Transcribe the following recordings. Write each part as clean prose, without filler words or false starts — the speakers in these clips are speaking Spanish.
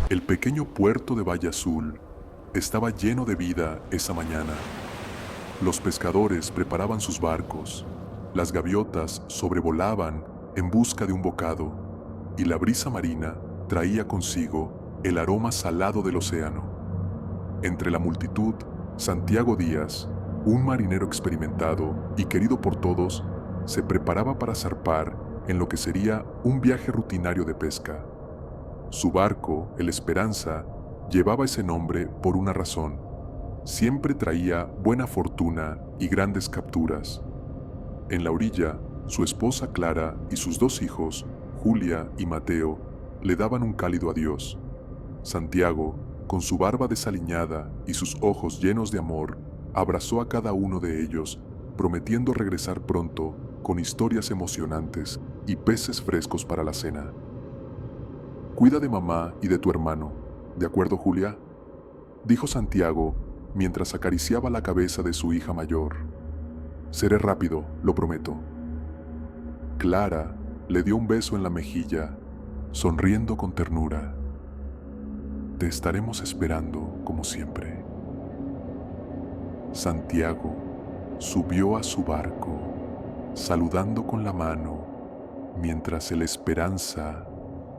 El pequeño puerto de Valle Azul estaba lleno de vida esa mañana. Los pescadores preparaban sus barcos, las gaviotas sobrevolaban en busca de un bocado, y la brisa marina traía consigo el aroma salado del océano. Entre la multitud, Santiago Díaz, un marinero experimentado y querido por todos, se preparaba para zarpar en lo que sería un viaje rutinario de pesca. Su barco, el Esperanza, llevaba ese nombre por una razón. Siempre traía buena fortuna y grandes capturas. En la orilla, su esposa Clara y sus dos hijos, Julia y Mateo, le daban un cálido adiós. Santiago, con su barba desaliñada y sus ojos llenos de amor, abrazó a cada uno de ellos, prometiendo regresar pronto con historias emocionantes y peces frescos para la cena. «Cuida de mamá y de tu hermano, ¿de acuerdo, Julia?», dijo Santiago mientras acariciaba la cabeza de su hija mayor. «Seré rápido, lo prometo». Clara le dio un beso en la mejilla, sonriendo con ternura. «Te estaremos esperando como siempre». Santiago subió a su barco, saludando con la mano, mientras el Esperanza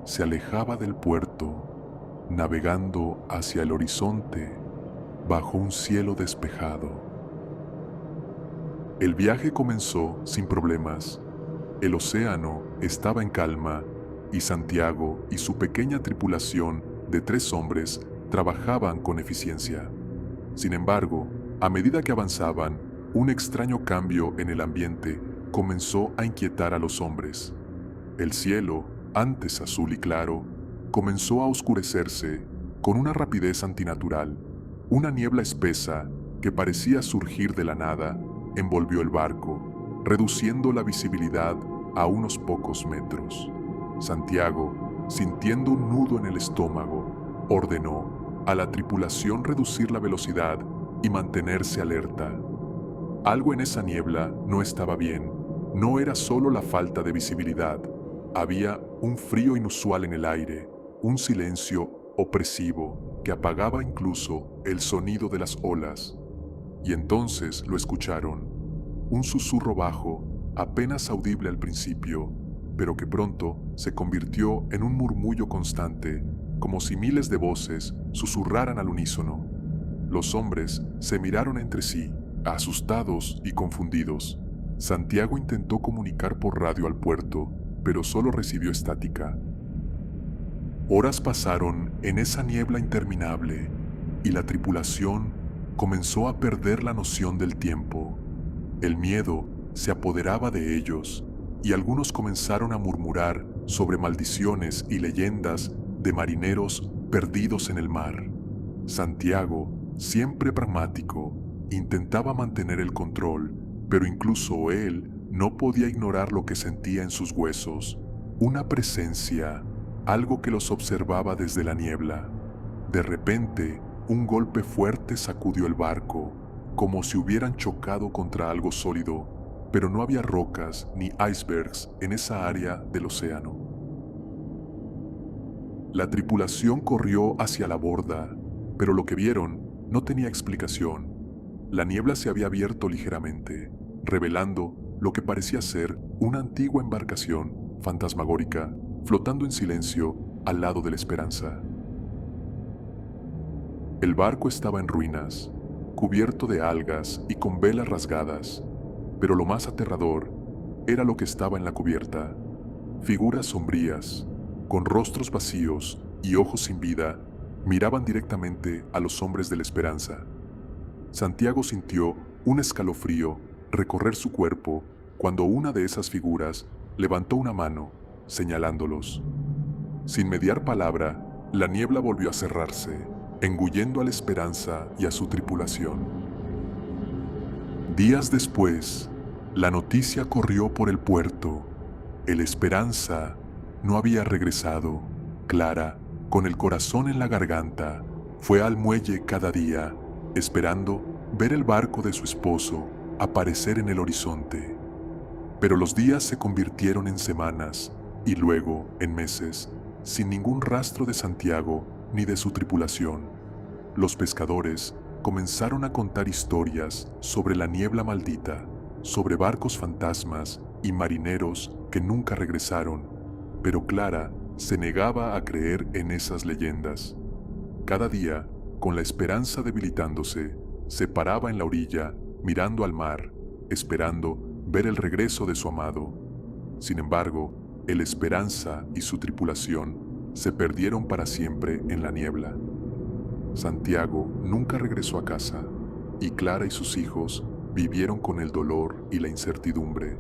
se alejaba del puerto, navegando hacia el horizonte bajo un cielo despejado. El viaje comenzó sin problemas. El océano estaba en calma y Santiago y su pequeña tripulación de 3 hombres trabajaban con eficiencia. Sin embargo, a medida que avanzaban, un extraño cambio en el ambiente comenzó a inquietar a los hombres. El cielo, antes azul y claro, comenzó a oscurecerse con una rapidez antinatural. Una niebla espesa que parecía surgir de la nada envolvió el barco, reduciendo la visibilidad a unos pocos metros. Santiago, sintiendo un nudo en el estómago, ordenó a la tripulación reducir la velocidad y mantenerse alerta. Algo en esa niebla no estaba bien. No era solo la falta de visibilidad. Había un frío inusual en el aire, un silencio opresivo que apagaba incluso el sonido de las olas. Y entonces lo escucharon, un susurro bajo, apenas audible al principio, pero que pronto se convirtió en un murmullo constante, como si miles de voces susurraran al unísono. Los hombres se miraron entre sí, asustados y confundidos. Santiago intentó comunicar por radio al puerto, pero solo recibió estática. Horas pasaron en esa niebla interminable y la tripulación comenzó a perder la noción del tiempo. El miedo se apoderaba de ellos y algunos comenzaron a murmurar sobre maldiciones y leyendas de marineros perdidos en el mar. Santiago, siempre pragmático, intentaba mantener el control, pero incluso él no podía ignorar lo que sentía en sus huesos, una presencia, algo que los observaba desde la niebla. De repente, un golpe fuerte sacudió el barco, como si hubieran chocado contra algo sólido, pero no había rocas ni icebergs en esa área del océano. La tripulación corrió hacia la borda, pero lo que vieron no tenía explicación. La niebla se había abierto ligeramente, revelando lo que parecía ser una antigua embarcación fantasmagórica flotando en silencio al lado de la Esperanza. El barco estaba en ruinas, cubierto de algas y con velas rasgadas, pero lo más aterrador era lo que estaba en la cubierta. Figuras sombrías, con rostros vacíos y ojos sin vida, miraban directamente a los hombres de la Esperanza. Santiago sintió un escalofrío recorrer su cuerpo cuando una de esas figuras levantó una mano, señalándolos. Sin mediar palabra, la niebla volvió a cerrarse, engullendo a la Esperanza y a su tripulación. Días después, la noticia corrió por el puerto. El Esperanza no había regresado. Clara, con el corazón en la garganta, fue al muelle cada día, esperando ver el barco de su esposo aparecer en el horizonte. Pero los días se convirtieron en semanas y luego en meses, sin ningún rastro de Santiago ni de su tripulación. Los pescadores comenzaron a contar historias sobre la niebla maldita, sobre barcos fantasmas y marineros que nunca regresaron, pero Clara se negaba a creer en esas leyendas. Cada día, con la esperanza debilitándose, se paraba en la orilla, mirando al mar, esperando ver el regreso de su amado. Sin embargo, el Esperanza y su tripulación se perdieron para siempre en la niebla. Santiago nunca regresó a casa, y Clara y sus hijos vivieron con el dolor y la incertidumbre,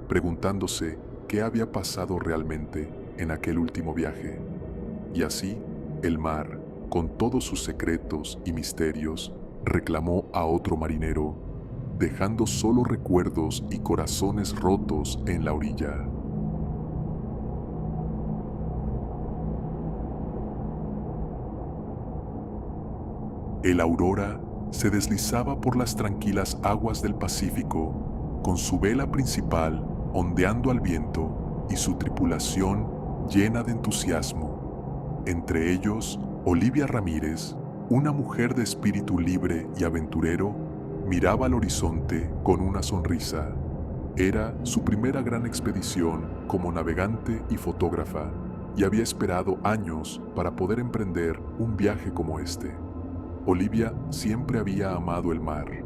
preguntándose qué había pasado realmente en aquel último viaje. Y así, el mar, con todos sus secretos y misterios, reclamó a otro marinero, dejando solo recuerdos y corazones rotos en la orilla. El Aurora se deslizaba por las tranquilas aguas del Pacífico, con su vela principal ondeando al viento y su tripulación llena de entusiasmo. Entre ellos, Olivia Ramírez, una mujer de espíritu libre y aventurero, miraba al horizonte con una sonrisa. Era su primera gran expedición como navegante y fotógrafa, y había esperado años para poder emprender un viaje como este. Olivia siempre había amado el mar.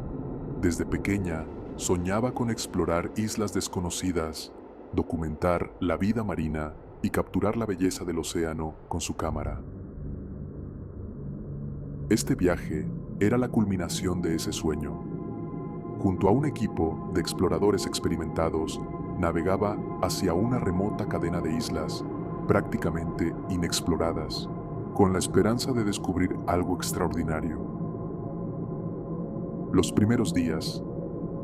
Desde pequeña soñaba con explorar islas desconocidas, documentar la vida marina y capturar la belleza del océano con su cámara. Este viaje era la culminación de ese sueño. Junto a un equipo de exploradores experimentados, navegaba hacia una remota cadena de islas prácticamente inexploradas, con la esperanza de descubrir algo extraordinario. Los primeros días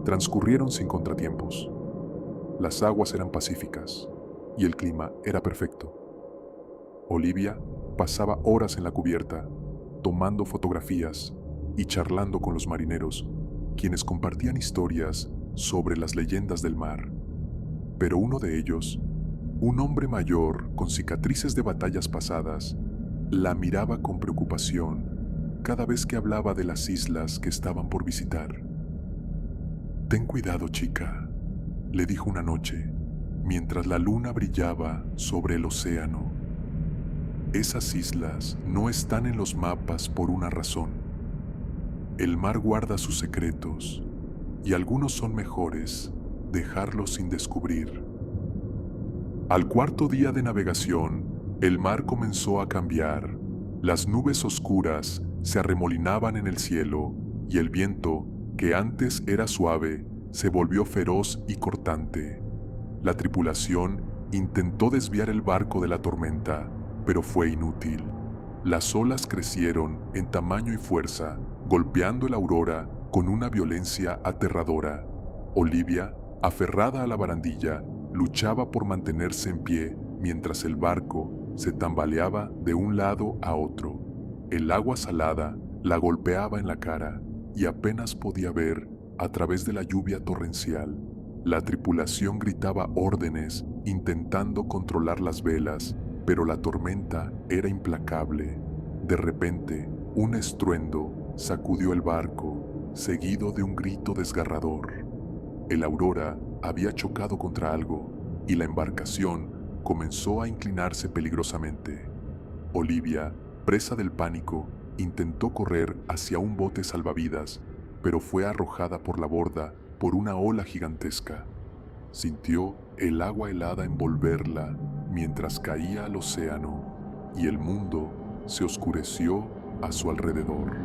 transcurrieron sin contratiempos. Las aguas eran pacíficas y el clima era perfecto. Olivia pasaba horas en la cubierta, tomando fotografías y charlando con los marineros, quienes compartían historias sobre las leyendas del mar. Pero uno de ellos, un hombre mayor con cicatrices de batallas pasadas, la miraba con preocupación cada vez que hablaba de las islas que estaban por visitar. «Ten cuidado, chica», le dijo una noche, mientras la luna brillaba sobre el océano. «Esas islas no están en los mapas por una razón. El mar guarda sus secretos, y algunos son mejores dejarlos sin descubrir». Al cuarto día de navegación, el mar comenzó a cambiar. Las nubes oscuras se arremolinaban en el cielo y el viento, que antes era suave, se volvió feroz y cortante. La tripulación intentó desviar el barco de la tormenta, pero fue inútil. Las olas crecieron en tamaño y fuerza, golpeando el Aurora con una violencia aterradora. Olivia, aferrada a la barandilla, luchaba por mantenerse en pie mientras el barco se tambaleaba de un lado a otro. El agua salada la golpeaba en la cara y apenas podía ver a través de la lluvia torrencial. La tripulación gritaba órdenes intentando controlar las velas, pero la tormenta era implacable. De repente, un estruendo sacudió el barco, seguido de un grito desgarrador. El Aurora había chocado contra algo y la embarcación comenzó a inclinarse peligrosamente. Olivia, presa del pánico, intentó correr hacia un bote salvavidas, pero fue arrojada por la borda por una ola gigantesca. Sintió el agua helada envolverla mientras caía al océano y el mundo se oscureció a su alrededor.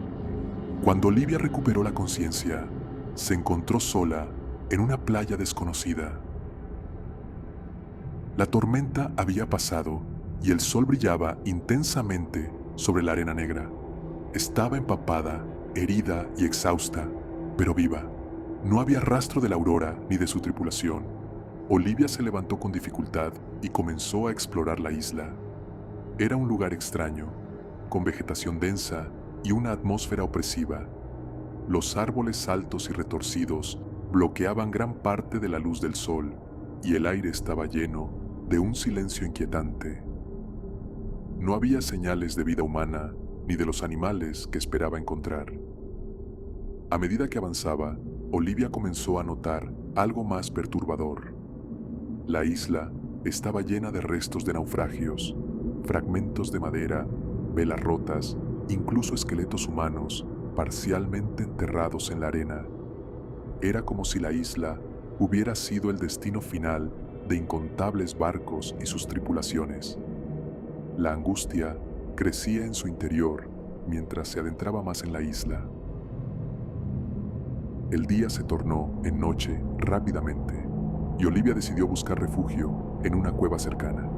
Cuando Olivia recuperó la conciencia, se encontró sola en una playa desconocida. La tormenta había pasado y el sol brillaba intensamente sobre la arena negra. Estaba empapada, herida y exhausta, pero viva. No había rastro de la Aurora ni de su tripulación. Olivia se levantó con dificultad y comenzó a explorar la isla. Era un lugar extraño, con vegetación densa y una atmósfera opresiva. Los árboles altos y retorcidos bloqueaban gran parte de la luz del sol y el aire estaba lleno de un silencio inquietante. No había señales de vida humana ni de los animales que esperaba encontrar. A medida que avanzaba, Olivia comenzó a notar algo más perturbador. La isla estaba llena de restos de naufragios, fragmentos de madera, velas rotas, incluso esqueletos humanos parcialmente enterrados en la arena. Era como si la isla hubiera sido el destino final de incontables barcos y sus tripulaciones. La angustia crecía en su interior mientras se adentraba más en la isla. El día se tornó en noche rápidamente y Olivia decidió buscar refugio en una cueva cercana.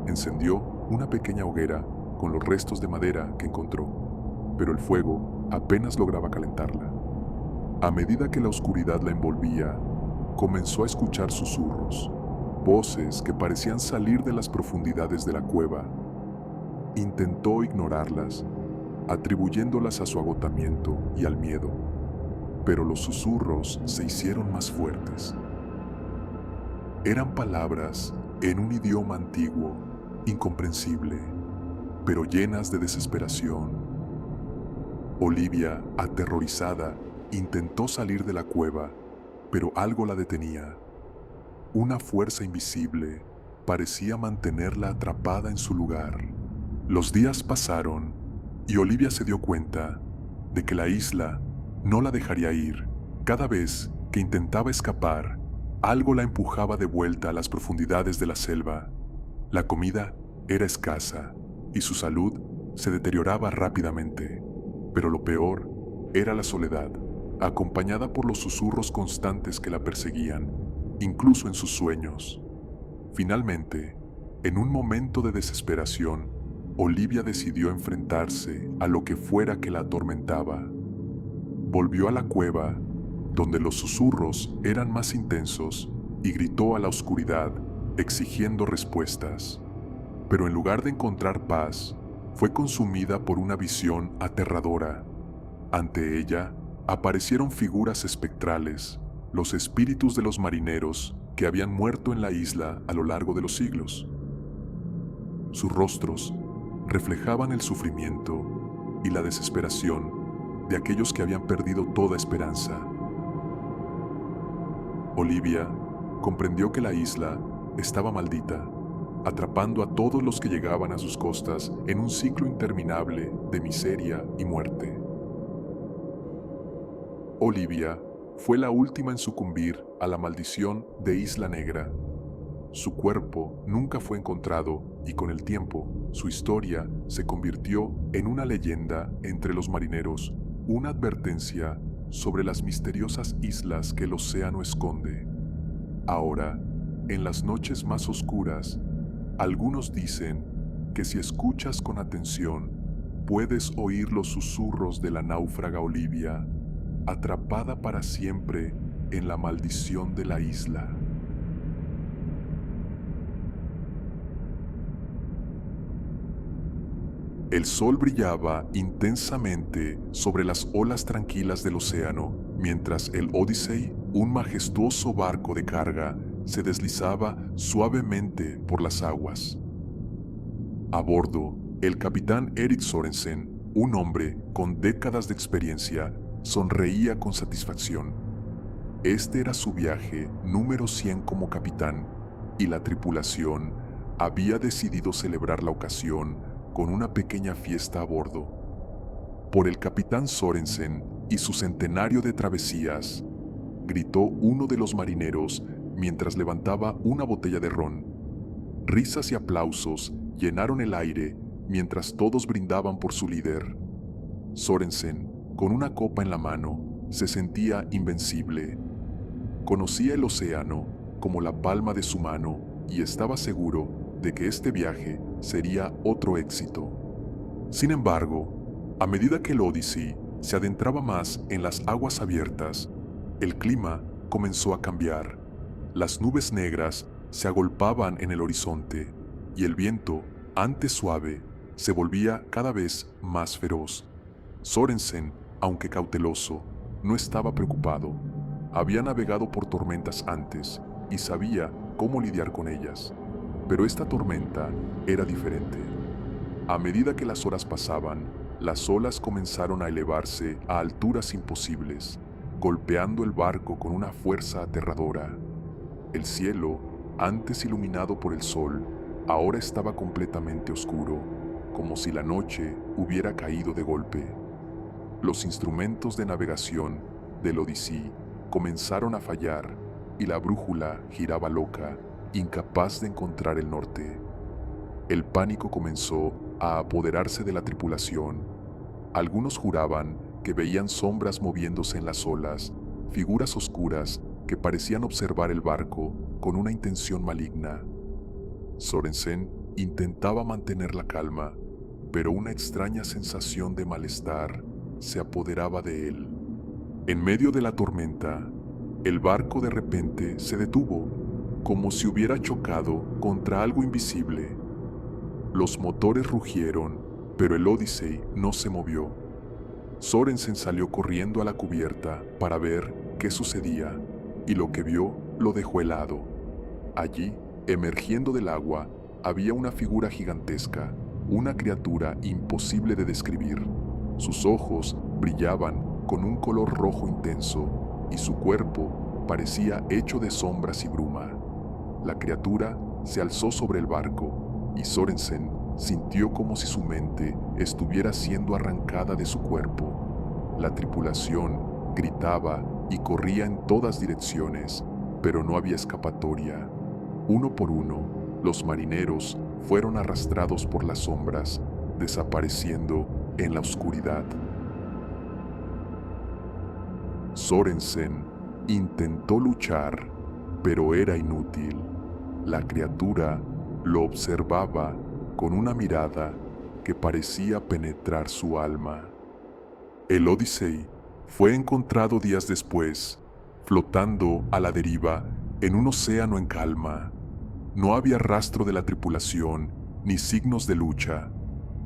Encendió una pequeña hoguera con los restos de madera que encontró, pero el fuego apenas lograba calentarla. A medida que la oscuridad la envolvía, comenzó a escuchar susurros, voces que parecían salir de las profundidades de la cueva. Intentó ignorarlas, atribuyéndolas a su agotamiento y al miedo, pero los susurros se hicieron más fuertes. Eran palabras en un idioma antiguo, incomprensible, pero llenas de desesperación. Olivia, aterrorizada, intentó salir de la cueva, pero algo la detenía. Una fuerza invisible parecía mantenerla atrapada en su lugar. Los días pasaron y Olivia se dio cuenta de que la isla no la dejaría ir. Cada vez que intentaba escapar, algo la empujaba de vuelta a las profundidades de la selva. La comida era escasa y su salud se deterioraba rápidamente. Pero lo peor era la soledad, acompañada por los susurros constantes que la perseguían, incluso en sus sueños. Finalmente, en un momento de desesperación, Olivia decidió enfrentarse a lo que fuera que la atormentaba. Volvió a la cueva, donde los susurros eran más intensos, y gritó a la oscuridad, exigiendo respuestas. Pero en lugar de encontrar paz, fue consumida por una visión aterradora. Ante ella, aparecieron figuras espectrales, los espíritus de los marineros que habían muerto en la isla a lo largo de los siglos. Sus rostros reflejaban el sufrimiento y la desesperación de aquellos que habían perdido toda esperanza. Olivia comprendió que la isla estaba maldita, atrapando a todos los que llegaban a sus costas en un ciclo interminable de miseria y muerte. Olivia fue la última en sucumbir a la maldición de Isla Negra. Su cuerpo nunca fue encontrado y con el tiempo su historia se convirtió en una leyenda entre los marineros, una advertencia sobre las misteriosas islas que el océano esconde. Ahora, en las noches más oscuras, algunos dicen que si escuchas con atención, puedes oír los susurros de la náufraga Olivia, atrapada para siempre en la maldición de la isla. El sol brillaba intensamente sobre las olas tranquilas del océano, mientras el Odyssey, un majestuoso barco de carga, se deslizaba suavemente por las aguas. A bordo, el capitán Erik Sorensen, un hombre con décadas de experiencia, sonreía con satisfacción. Este era su viaje número 100 como capitán, y la tripulación había decidido celebrar la ocasión con una pequeña fiesta a bordo. Por el capitán Sorensen y su centenario de travesías, gritó uno de los marineros mientras levantaba una botella de ron. Risas y aplausos llenaron el aire mientras todos brindaban por su líder. Sorensen, con una copa en la mano, se sentía invencible. Conocía el océano como la palma de su mano y estaba seguro de que este viaje sería otro éxito. Sin embargo, a medida que el Odyssey se adentraba más en las aguas abiertas, el clima comenzó a cambiar. Las nubes negras se agolpaban en el horizonte y el viento, antes suave, se volvía cada vez más feroz. Sorensen, aunque cauteloso, no estaba preocupado. Había navegado por tormentas antes y sabía cómo lidiar con ellas. Pero esta tormenta era diferente. A medida que las horas pasaban, las olas comenzaron a elevarse a alturas imposibles, golpeando el barco con una fuerza aterradora. El cielo, antes iluminado por el sol, ahora estaba completamente oscuro, como si la noche hubiera caído de golpe. Los instrumentos de navegación del Odyssey comenzaron a fallar y la brújula giraba loca, incapaz de encontrar el norte. El pánico comenzó a apoderarse de la tripulación. Algunos juraban que veían sombras moviéndose en las olas, figuras oscuras que parecían observar el barco con una intención maligna. Sorensen intentaba mantener la calma, pero una extraña sensación de malestar se apoderaba de él. En medio de la tormenta, el barco de repente se detuvo, como si hubiera chocado contra algo invisible. Los motores rugieron, pero el Odyssey no se movió. Sorensen salió corriendo a la cubierta para ver qué sucedía, y lo que vio lo dejó helado. Allí, emergiendo del agua, había una figura gigantesca, una criatura imposible de describir. Sus ojos brillaban con un color rojo intenso y su cuerpo parecía hecho de sombras y bruma. La criatura se alzó sobre el barco y Sorensen sintió como si su mente estuviera siendo arrancada de su cuerpo. La tripulación gritaba y corría en todas direcciones, pero no había escapatoria. Uno por uno, los marineros fueron arrastrados por las sombras, desapareciendo en la oscuridad. Sorensen intentó luchar, pero era inútil. La criatura lo observaba con una mirada que parecía penetrar su alma. El Odyssey fue encontrado días después, flotando a la deriva en un océano en calma. No había rastro de la tripulación ni signos de lucha.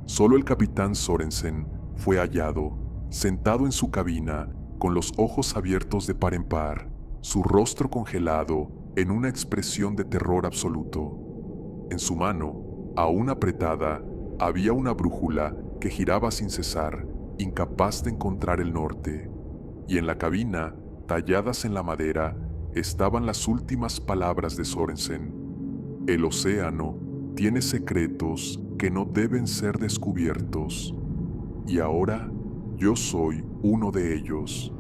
Solo el capitán Sorensen fue hallado, sentado en su cabina, con los ojos abiertos de par en par, su rostro congelado en una expresión de terror absoluto. En su mano, aún apretada, había una brújula que giraba sin cesar, incapaz de encontrar el norte, y en la cabina, talladas en la madera, estaban las últimas palabras de Sorensen: el océano tiene secretos que no deben ser descubiertos, y ahora yo soy uno de ellos.